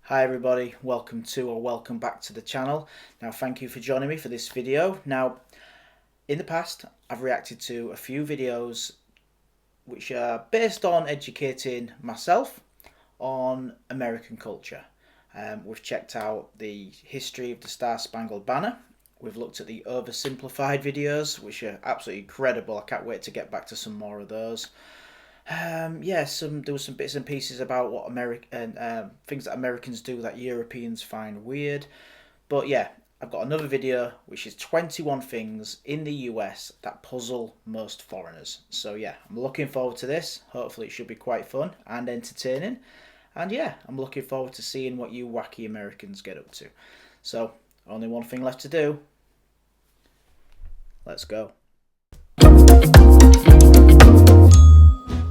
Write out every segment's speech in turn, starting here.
Hi everybody, welcome back to the channel. Now thank you for joining me for this video. Now in the past I've reacted to a few videos which are based on educating myself on American culture. We've checked out the history of the Star Spangled Banner. We've looked at the oversimplified videos which are absolutely incredible. I can't wait to get back to some more of those. There was some bits and pieces about what things that Americans do that Europeans find weird. But yeah, I've got another video which is 21 things in the US that puzzle most foreigners. So yeah, I'm looking forward to this. Hopefully it should be quite fun and entertaining. And yeah, I'm looking forward to seeing what you wacky Americans get up to. So, only one thing left to do. Let's go.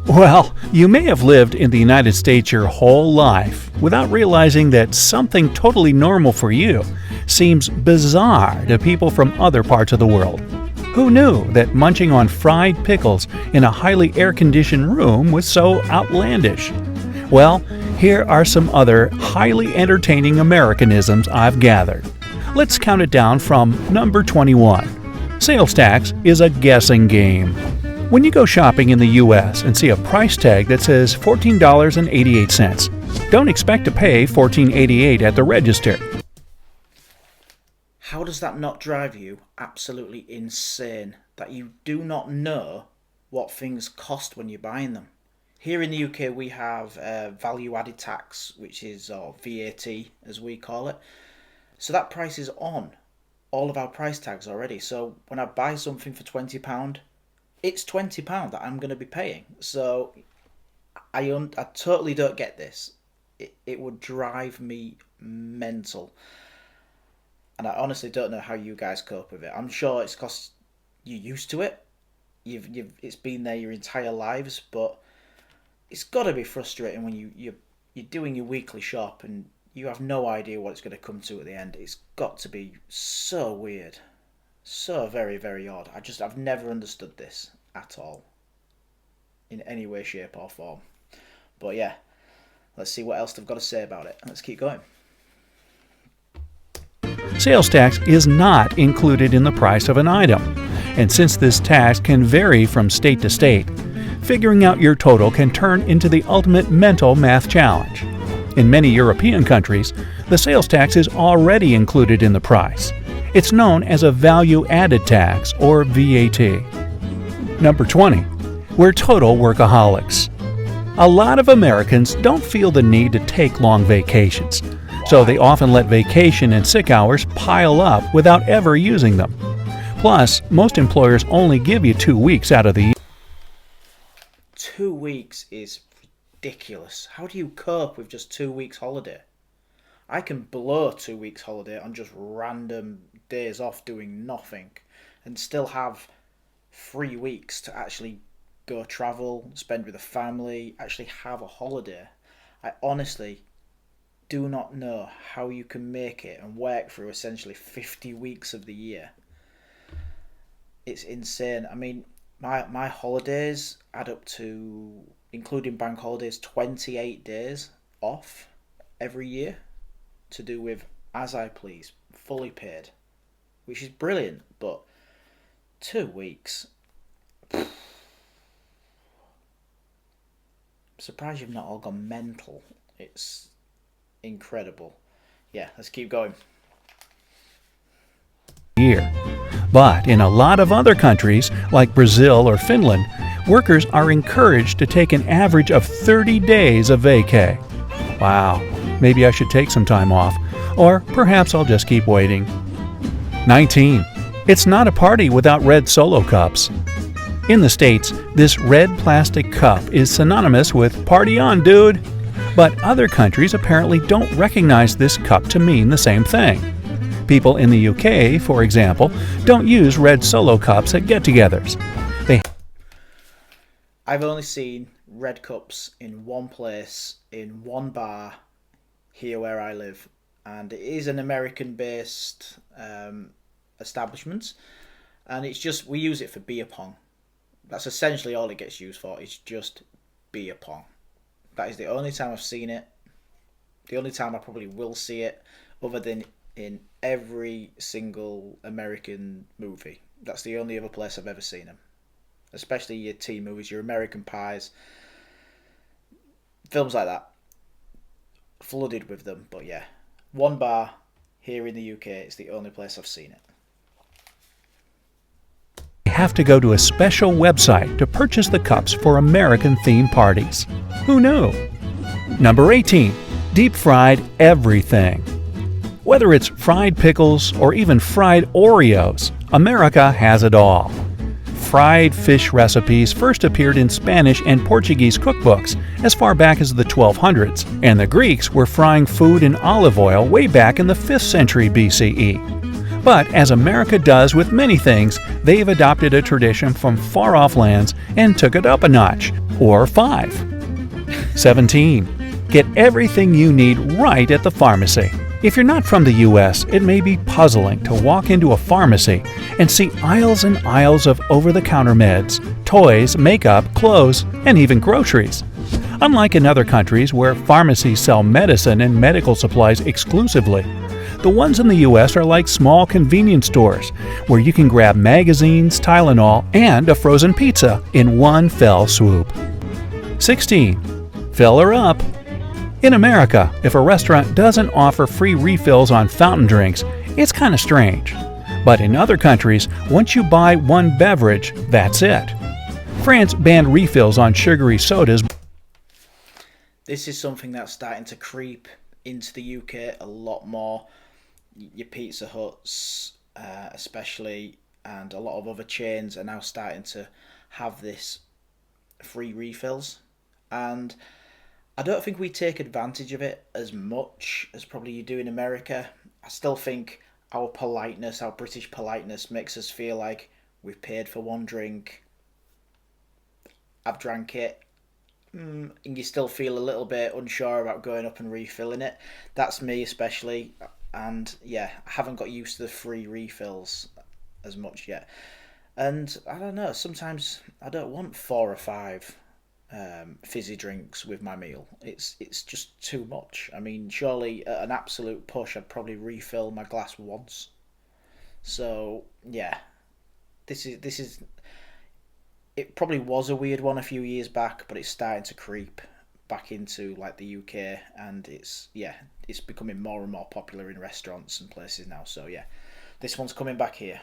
Well, you may have lived in the United States your whole life without realizing that something totally normal for you seems bizarre to people from other parts of the world. Who knew that munching on fried pickles in a highly air-conditioned room was so outlandish? Well, here are some other highly entertaining Americanisms I've gathered. Let's count it down from number 21. Sales tax is a guessing game. When you go shopping in the U.S. and see a price tag that says $14.88, don't expect to pay $14.88 at the register. How does that not drive you absolutely insane that you do not know what things cost when you're buying them? Here in the UK we have value added tax, which is VAT as we call it. So that price is on all of our price tags already. So when I buy something for £20, it's £20 that I'm going to be paying. So I totally don't get this. It would drive me mental. And I honestly don't know how you guys cope with it. I'm sure it's because you're used to it. It's been there your entire lives, but it's got to be frustrating when you're doing your weekly shop and you have no idea what it's going to come to at the end. It's got to be so weird. So very, very odd. I've never understood this at all. In any way, shape or form. But yeah, let's see what else they've got to say about it. Let's keep going. Sales tax is not included in the price of an item. And since this tax can vary from state to state, figuring out your total can turn into the ultimate mental math challenge. In many European countries, the sales tax is already included in the price. It's known as a value-added tax, or VAT. Number 20. We're total workaholics. A lot of Americans don't feel the need to take long vacations, so they often let vacation and sick hours pile up without ever using them. Plus, most employers only give you 2 weeks out of the year. 2 weeks is ridiculous. How do you cope with just 2 weeks holiday? I can blow 2 weeks holiday on just random days off doing nothing and still have 3 weeks to actually go travel, spend with the family, actually have a holiday. I honestly do not know how you can make it and work through essentially 50 weeks of the year. It's insane. I mean, my holidays add up to, including bank holidays, 28 days off every year to do with as I please, fully paid, which is brilliant, but 2 weeks. I'm surprised you've not all gone mental. It's incredible. Yeah, let's keep going. But in a lot of other countries, like Brazil or Finland, workers are encouraged to take an average of 30 days of vacay. Wow, maybe I should take some time off, or perhaps I'll just keep waiting. 19. It's not a party without red Solo cups. In the States, this red plastic cup is synonymous with "party on, dude." But other countries apparently don't recognize this cup to mean the same thing. People in the UK, for example, don't use red Solo cups at get-togethers. I've only seen red cups in one place, in one bar, here where I live. And it is an American-based establishment. And it's just, we use it for beer pong. That's essentially all it gets used for. It's just beer pong. That is the only time I've seen it. The only time I probably will see it, other than in every single American movie. That's the only other place I've ever seen them. Especially your teen movies, your American Pies, films like that. Flooded with them, but yeah. One bar here in the UK, it's the only place I've seen it. You have to go to a special website to purchase the cups for American theme parties. Who knew? Number 18. Deep fried everything. Whether it's fried pickles or even fried Oreos, America has it all. Fried fish recipes first appeared in Spanish and Portuguese cookbooks as far back as the 1200s, and the Greeks were frying food in olive oil way back in the 5th century BCE. But as America does with many things, they've adopted a tradition from far-off lands and took it up a notch, or 5. 17. Get everything you need right at the pharmacy. If you're not from the U.S., it may be puzzling to walk into a pharmacy and see aisles and aisles of over-the-counter meds, toys, makeup, clothes, and even groceries. Unlike in other countries where pharmacies sell medicine and medical supplies exclusively, the ones in the U.S. are like small convenience stores where you can grab magazines, Tylenol, and a frozen pizza in one fell swoop. 16. Fill her up. In America, if a restaurant doesn't offer free refills on fountain drinks, it's kind of strange. But in other countries, once you buy one beverage, that's it. France banned refills on sugary sodas. This is something that's starting to creep into the UK a lot more. Your Pizza Huts, especially, and a lot of other chains are now starting to have this free refills. And I don't think we take advantage of it as much as probably you do in America. I still think our politeness, our British politeness, makes us feel like we've paid for one drink, I've drank it, and you still feel a little bit unsure about going up and refilling it. That's me especially, and yeah, I haven't got used to the free refills as much yet. And I don't know, sometimes I don't want 4 or 5 fizzy drinks with my meal. It's just too much. I mean, surely at an absolute push I'd probably refill my glass once. So yeah, this is it probably was a weird one a few years back, but it's starting to creep back into like the UK, and it's becoming more and more popular in restaurants and places now. So yeah, this one's coming back here.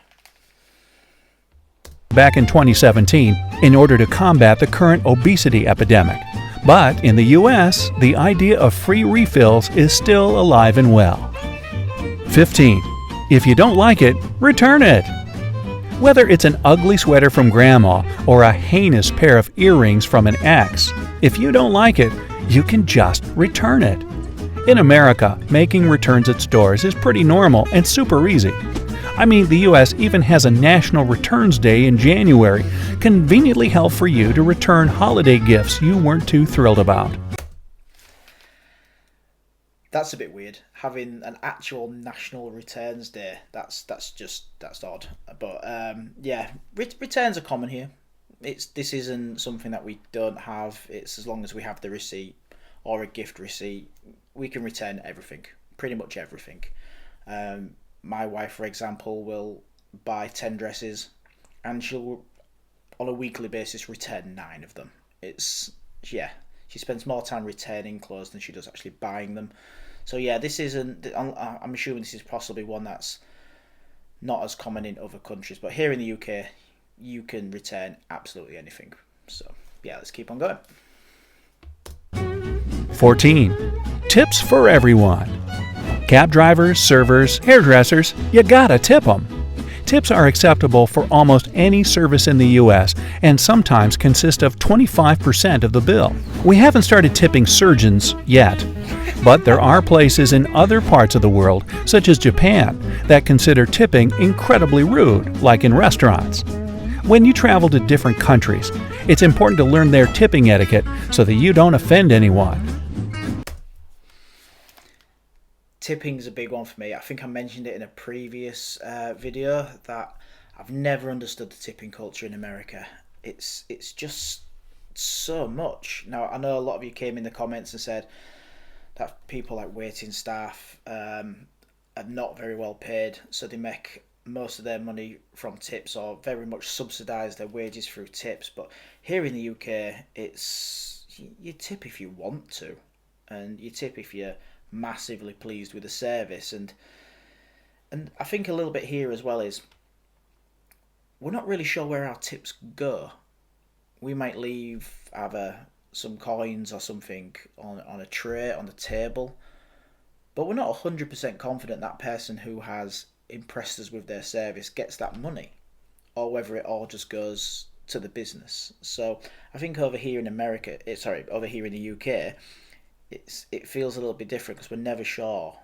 Back in 2017 in order to combat the current obesity epidemic. But in the U.S., the idea of free refills is still alive and well. 15. If you don't like it, return it. Whether it's an ugly sweater from grandma or a heinous pair of earrings from an ex, if you don't like it, you can just return it. In America, making returns at stores is pretty normal and super easy. I mean, the U.S. even has a National Returns Day in January, conveniently held for you to return holiday gifts you weren't too thrilled about. That's a bit weird, having an actual National Returns Day. That's odd. But yeah, returns are common here. This isn't something that we don't have. It's as long as we have the receipt or a gift receipt, we can return everything, pretty much everything. My wife, for example, will buy 10 dresses and she'll, on a weekly basis, return 9 of them. She spends more time returning clothes than she does actually buying them. So yeah, this isn't, I'm assuming this is possibly one that's not as common in other countries, but here in the UK, you can return absolutely anything. So yeah, let's keep on going. 14. Tips for everyone. Cab drivers, servers, hairdressers, you gotta tip them. Tips are acceptable for almost any service in the U.S. and sometimes consist of 25% of the bill. We haven't started tipping surgeons yet, but there are places in other parts of the world, such as Japan, that consider tipping incredibly rude, like in restaurants. When you travel to different countries, it's important to learn their tipping etiquette so that you don't offend anyone. Tipping's a big one for me. I think I mentioned it in a previous video that I've never understood the tipping culture in America. It's just so much. Now, I know a lot of you came in the comments and said that people like waiting staff are not very well paid, so they make most of their money from tips or very much subsidise their wages through tips. But here in the UK, it's you tip if you want to, and you tip if you're massively pleased with the service. And I think a little bit here as well is we're not really sure where our tips go. We might leave either some coins or something on a tray on the table, but we're not 100% confident that person who has impressed us with their service gets that money, or whether it all just goes to the business. So I think over here in America, over here in the UK, it feels a little bit different because we're never sure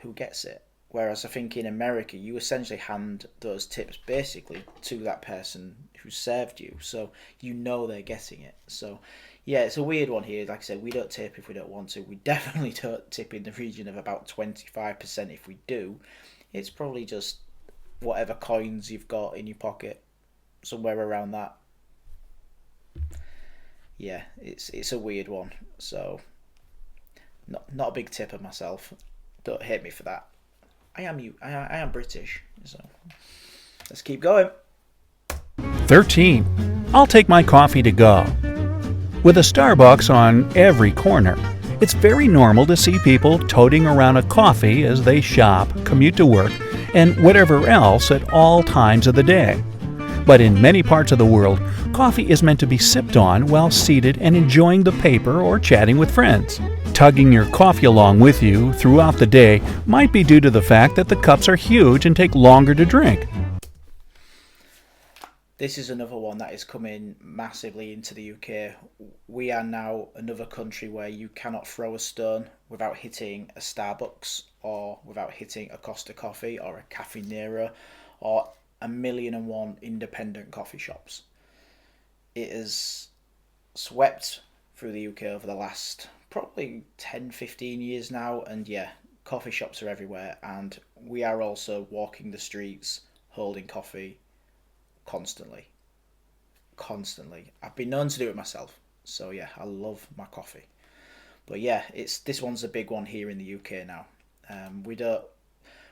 who gets it. Whereas I think in America, you essentially hand those tips basically to that person who served you, so you know they're getting it. So yeah, it's a weird one here. Like I said, we don't tip if we don't want to. We definitely don't tip in the region of about 25% if we do. It's probably just whatever coins you've got in your pocket, somewhere around that. Yeah, it's a weird one. So not a big tipper myself. Don't hate me for that. I am British, so let's keep going. 13. I'll take my coffee to go. With a Starbucks on every corner, it's very normal to see people toting around a coffee as they shop, commute to work, and whatever else at all times of the day. But in many parts of the world, coffee is meant to be sipped on while seated and enjoying the paper or chatting with friends. Tugging your coffee along with you throughout the day might be due to the fact that the cups are huge and take longer to drink. This is another one that is coming massively into the UK. We are now another country where you cannot throw a stone without hitting a Starbucks or without hitting a Costa Coffee or a Cafe Nero or 1,000,001 independent coffee shops. It has swept through the UK over the last probably 10-15 years now, and yeah, coffee shops are everywhere, and we are also walking the streets holding coffee constantly. I've been known to do it myself, so yeah, I love my coffee. But yeah, this one's a big one here in the UK now.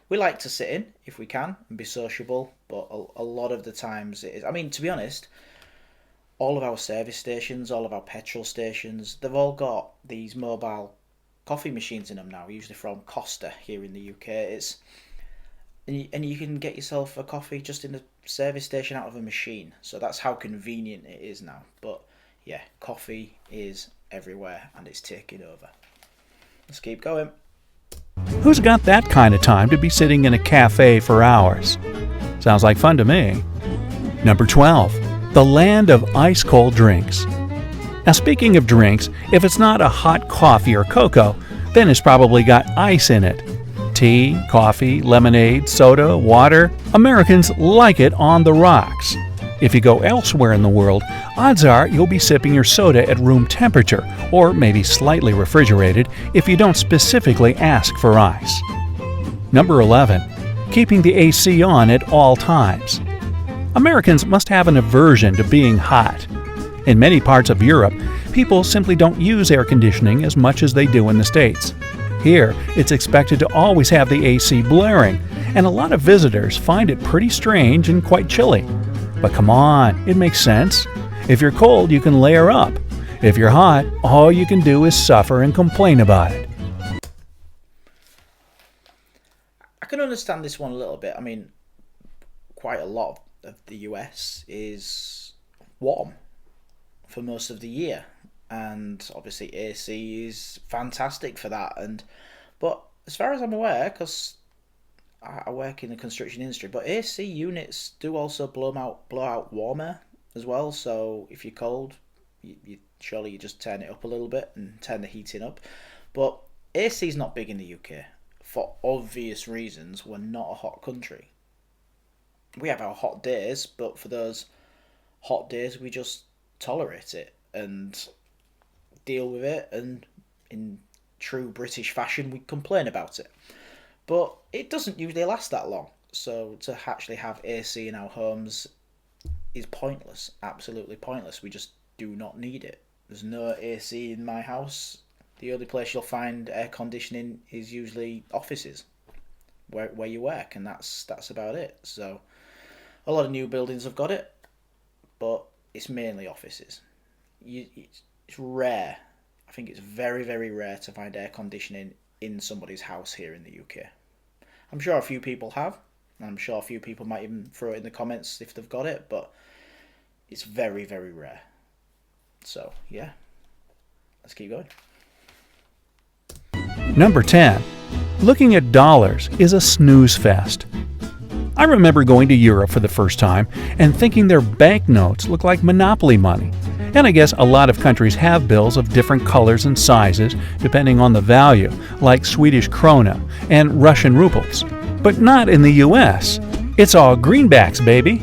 We like to sit in if we can and be sociable, but a lot of the times it is. I mean, to be honest, all of our service stations, all of our petrol stations, they've all got these mobile coffee machines in them now, usually from Costa here in the UK. And you can get yourself a coffee just in the service station out of a machine. So that's how convenient it is now. But yeah, coffee is everywhere and it's taking over. Let's keep going. Who's got that kind of time to be sitting in a cafe for hours? Sounds like fun to me. Number 12. The land of ice-cold drinks. Now, speaking of drinks, if it's not a hot coffee or cocoa, then it's probably got ice in it. Tea, coffee, lemonade, soda, water. Americans like it on the rocks. If you go elsewhere in the world, odds are you'll be sipping your soda at room temperature, or maybe slightly refrigerated if you don't specifically ask for ice. Number 11. Keeping the AC on at all times. Americans must have an aversion to being hot. In many parts of Europe, people simply don't use air conditioning as much as they do in the States. Here, it's expected to always have the AC blaring, and a lot of visitors find it pretty strange and quite chilly. But come on, it makes sense. If you're cold, you can layer up. If you're hot, all you can do is suffer and complain about it. I can understand this one a little bit. I mean, quite a lot of the US is warm for most of the year, and obviously AC is fantastic for that. But as far as I'm aware, because I work in the construction industry, but AC units do also blow out warm air as well. So if you're cold, surely you just turn it up a little bit and turn the heating up. But AC is not big in the UK for obvious reasons. We're not a hot country. We have our hot days, but for those hot days, we just tolerate it and deal with it, and in true British fashion, we complain about it. But it doesn't usually last that long, so to actually have AC in our homes is pointless, absolutely pointless. We just do not need it. There's no AC in my house. The only place you'll find air conditioning is usually offices where you work, and that's about it. So a lot of new buildings have got it, but it's mainly offices. It's rare. I think it's very, very rare to find air conditioning in somebody's house here in the UK. I'm sure a few people have, and I'm sure a few people might even throw it in the comments if they've got it, but it's very, very rare. So, yeah, let's keep going. Number 10. Looking at dollars is a snooze fest. I remember going to Europe for the first time and thinking their banknotes look like Monopoly money. And I guess a lot of countries have bills of different colors and sizes depending on the value, like Swedish krona and Russian rubles. But not in the US. It's all greenbacks, baby.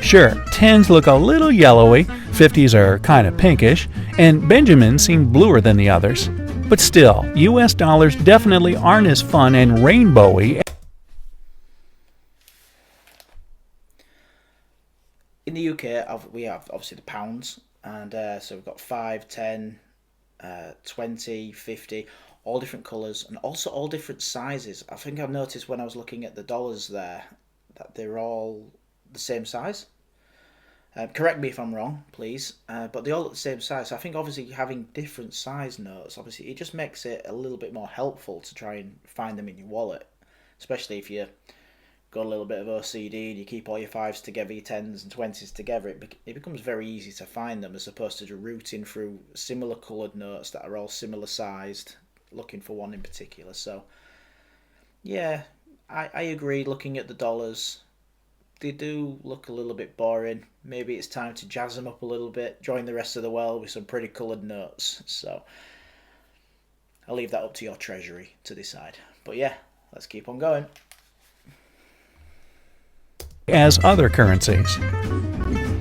Sure, 10s look a little yellowy, 50s are kind of pinkish, and Benjamins seem bluer than the others. But still, US dollars definitely aren't as fun and rainbowy. In the UK, we have obviously the pounds, and so we've got 5, 10, 20, 50, all different colours, and also all different sizes. I think I've noticed when I was looking at the dollars there that they're all the same size. Correct me if I'm wrong, please, but they're all at the same size. So I think obviously having different size notes, obviously it just makes it a little bit more helpful to try and find them in your wallet, especially if you got a little bit of OCD and you keep all your 5s together, your 10s and 20s together. It becomes very easy to find them as opposed to just rooting through similar coloured notes that are all similar sized, looking for one in particular. So yeah, I agree. Looking at the dollars, they do look a little bit boring. Maybe it's time to jazz them up a little bit, join the rest of the world with some pretty coloured notes. So I'll leave that up to your treasury to decide. But yeah, let's keep on going. As other currencies.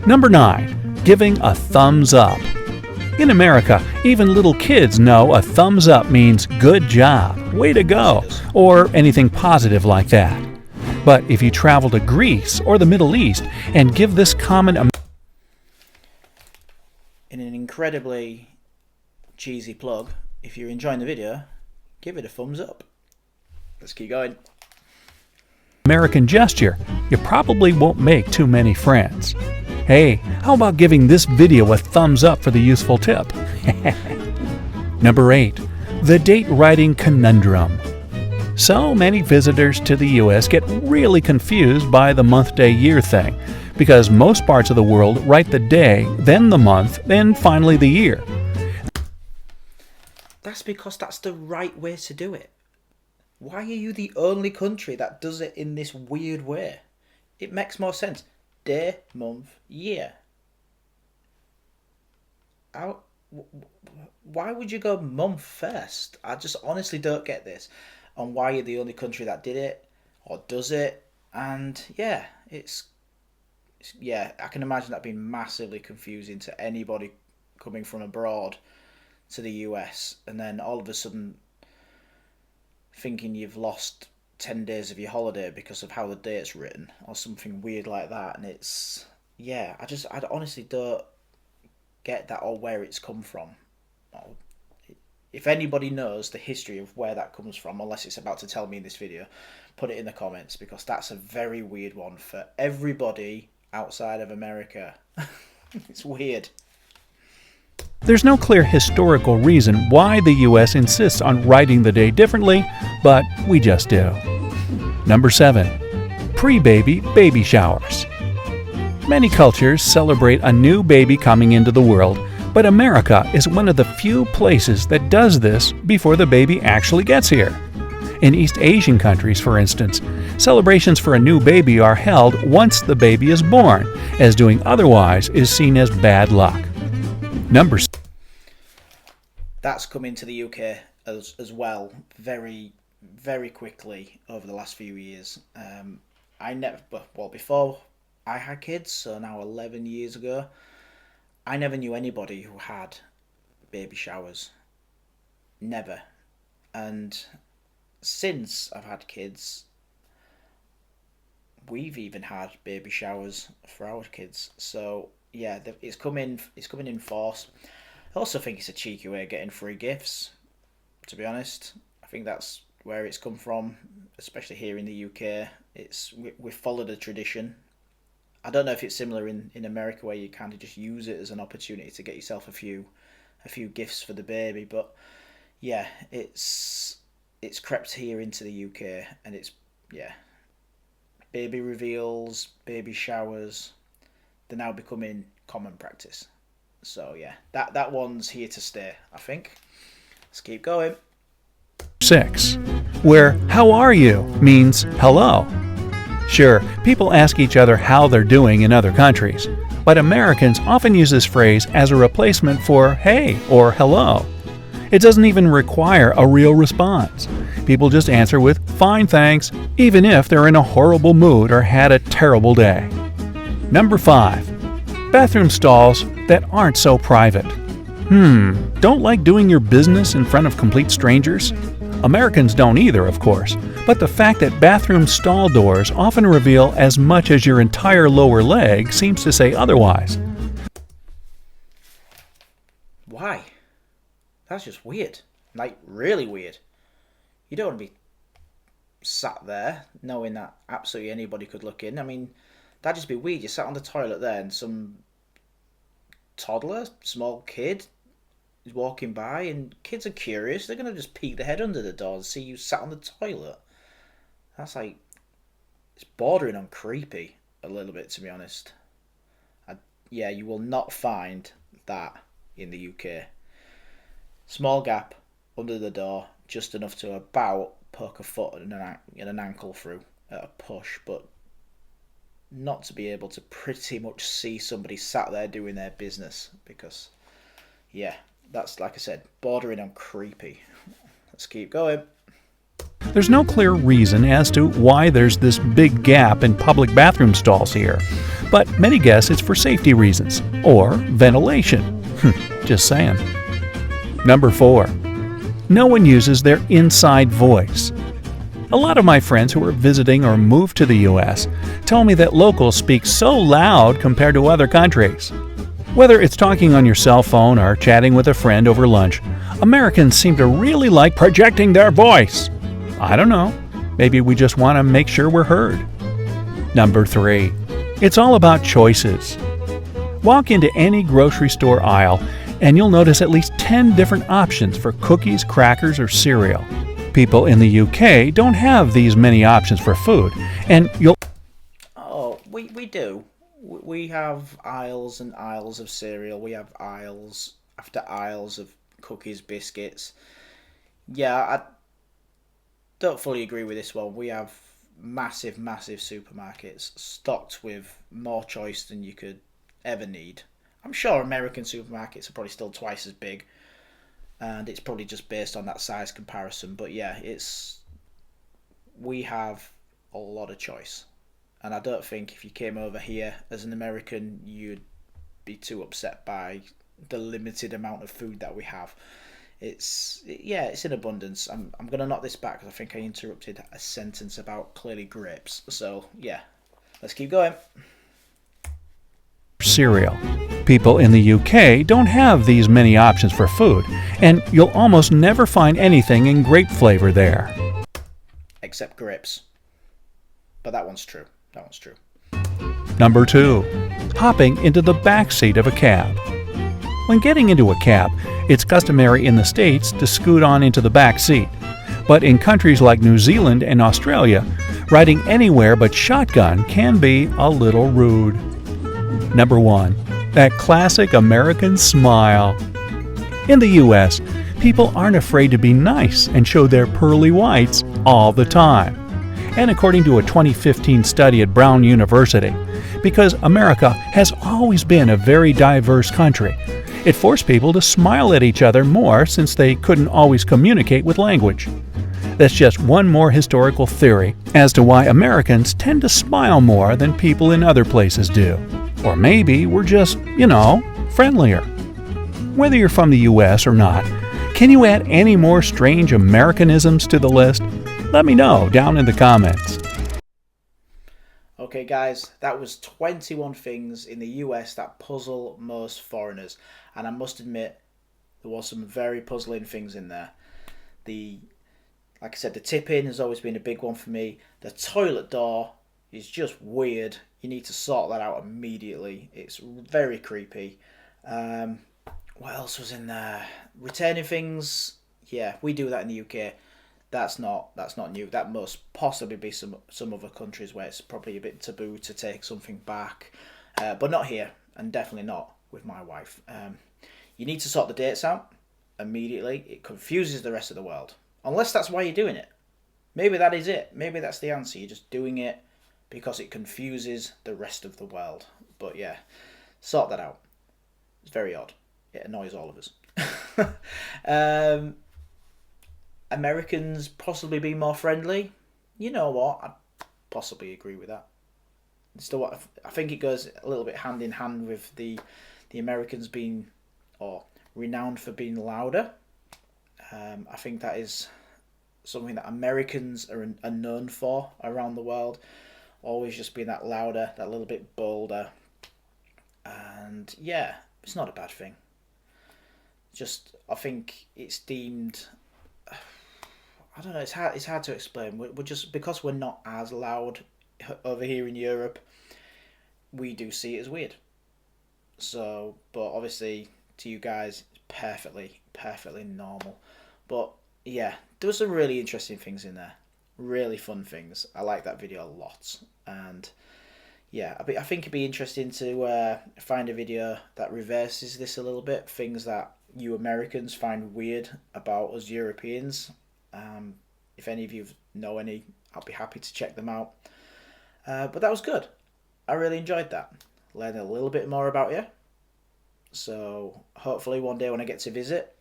Number 9. Giving a thumbs up. In America, even little kids know a thumbs up means good job, way to go, or anything positive like that. But if you travel to Greece or the Middle East and give this common in an incredibly cheesy plug, if you're enjoying the video, give it a thumbs up. Let's keep going. American gesture, you probably won't make too many friends. Hey, how about giving this video a thumbs up for the useful tip? Number 8. The date writing conundrum. So many visitors to the US get really confused by the month, day, year thing, because most parts of the world write the day, then the month, then finally the year. That's because that's the right way to do it. Why are you the only country that does it in this weird way? It makes more sense. Day, month, year. Why would you go month first? I just honestly don't get this. On why you're the only country that did it or does it. And yeah, I can imagine that being massively confusing to anybody coming from abroad to the US, and then all of a sudden thinking you've lost 10 days of your holiday because of how the date's written or something weird like that. And it's, yeah, I honestly don't get that or where it's come from. If anybody knows the history of where that comes from, unless it's about to tell me in this video, put it in the comments, because that's a very weird one for everybody outside of America. It's weird. There's no clear historical reason why the US insists on writing the day differently, but we just do. Number 7. Pre-baby baby showers. Many cultures celebrate a new baby coming into the world, but America is one of the few places that does this before the baby actually gets here. In East Asian countries, for instance, celebrations for a new baby are held once the baby is born, as doing otherwise is seen as bad luck. Number 6. That's come into the UK as well very, very quickly over the last few years. Before I had kids, so now 11 years ago, I never knew anybody who had baby showers. Never. And since I've had kids, we've even had baby showers for our kids. So yeah, it's coming in force. I also think it's a cheeky way of getting free gifts. to be honest. I think that's where it's come from, especially here in the UK. We followed a tradition. I don't know if it's similar in America where you kind of just use it as an opportunity to get yourself a few gifts for the baby, but yeah, it's crept here into the UK, and it's yeah, baby reveals, baby showers, they're now becoming common practice. So yeah, that one's here to stay, I think. Let's keep going. 6, where how are you means hello. Sure, people ask each other how they're doing in other countries, but Americans often use this phrase as a replacement for hey or hello. It doesn't even require a real response. People just answer with fine thanks, even if they're in a horrible mood or had a terrible day. Number 5. Bathroom stalls that aren't so private. Don't like doing your business in front of complete strangers? Americans don't either, of course, but the fact that bathroom stall doors often reveal as much as your entire lower leg seems to say otherwise. Why? That's just weird. Like, really weird. You don't want to be sat there knowing that absolutely anybody could look in. I mean, that'd just be weird. You sat on the toilet there and some toddler, small kid, is walking by, and kids are curious. They're going to just peek their head under the door and see you sat on the toilet. That's like, it's bordering on creepy a little bit, to be honest. Yeah, you will not find that in the UK. Small gap under the door, just enough to about poke a foot and an ankle through at a push, but not to be able to pretty much see somebody sat there doing their business, because, yeah, that's, like I said, bordering on creepy. Let's keep going. There's no clear reason as to why there's this big gap in public bathroom stalls here, but many guess it's for safety reasons or ventilation. Just saying. Number 4. No one uses their inside voice. A lot of my friends who are visiting or moved to the U.S. tell me that locals speak so loud compared to other countries. Whether it's talking on your cell phone or chatting with a friend over lunch, Americans seem to really like projecting their voice. I don't know. Maybe we just want to make sure we're heard. Number 3. It's all about choices. Walk into any grocery store aisle and you'll notice at least 10 different options for cookies, crackers, or cereal. People in the UK don't have these many options for food, and you'll... Oh, we do. We have aisles and aisles of cereal. We have aisles after aisles of cookies, biscuits. Yeah, I don't fully agree with this one. We have massive supermarkets stocked with more choice than you could ever need. I'm sure American supermarkets are probably still twice as big, and it's probably just based on that size comparison. But yeah, we have a lot of choice, and I don't think if you came over here as an American, you'd be too upset by the limited amount of food that we have. It's in abundance. I'm gonna knock this back because I think I interrupted a sentence about clearly grapes. So yeah, let's keep going. Cereal. People in the UK don't have these many options for food, and you'll almost never find anything in grape flavor there. Except grapes. But that one's true. Number 2. Hopping into the back seat of a cab. When getting into a cab, it's customary in the States to scoot on into the back seat. But in countries like New Zealand and Australia, riding anywhere but shotgun can be a little rude. Number 1. That classic American smile. In the U.S., people aren't afraid to be nice and show their pearly whites all the time. And according to a 2015 study at Brown University, because America has always been a very diverse country, it forced people to smile at each other more since they couldn't always communicate with language. That's just one more historical theory as to why Americans tend to smile more than people in other places do. Or maybe we're just, friendlier. Whether you're from the U.S. or not, can you add any more strange Americanisms to the list? Let me know down in the comments. Okay guys, that was 21 things in the US that puzzle most foreigners. And I must admit, there was some very puzzling things in there. The Like I said, the tip-in has always been a big one for me. The toilet door is just weird. You need to sort that out immediately. It's very creepy. Um, what else was in there? Returning things. Yeah, we do that in the UK. That's not new. That must possibly be some other countries where it's probably a bit taboo to take something back, but not here, and definitely not with my wife. You need to sort the dates out immediately. It confuses the rest of the world, unless that's why you're doing it. Maybe that is it. Maybe that's the answer. You're just doing it because it confuses the rest of the world. But yeah, sort that out. It's very odd. It annoys all of us. um, Americans possibly be more friendly. You know what? I possibly agree with that. Still, I think it goes a little bit hand in hand with the Americans being or renowned for being louder. I think that is something that Americans are known for around the world. Always just being that louder, that little bit bolder. And yeah, it's not a bad thing. Just, I think it's deemed, I don't know, it's hard to explain. We're just, because we're not as loud over here in Europe, we do see it as weird. So, but obviously to you guys, it's perfectly normal. But yeah, there were some really interesting things in there. Really fun things. I like that video a lot. And yeah, I think it'd be interesting to find a video that reverses this a little bit. Things that you Americans find weird about us Europeans. If any of you know any, I'll be happy to check them out. But that was good. I really enjoyed that. Learning a little bit more about you. So hopefully one day when I get to visit,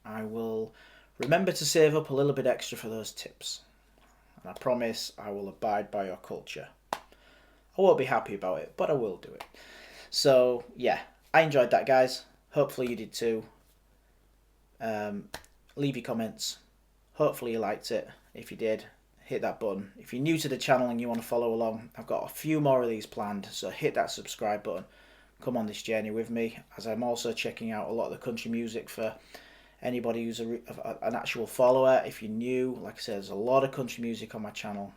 I will remember to save up a little bit extra for those tips. And I promise I will abide by your culture. I won't be happy about it, but I will do it. So yeah, I enjoyed that, guys. Hopefully you did too. Leave your comments. Hopefully you liked it. If you did, hit that button. If you're new to the channel and you want to follow along, I've got a few more of these planned, so hit that subscribe button. Come on this journey with me, as I'm also checking out a lot of the country music for anybody who's an actual follower. If you're new, like I said, there's a lot of country music on my channel.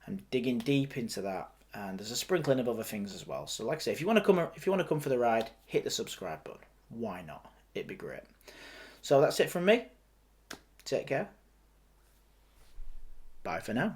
I'm digging deep into that, and there's a sprinkling of other things as well. So like I say, if you want to come for the ride, hit the subscribe button. Why not? It'd be great. So that's it from me. Take care. Bye for now.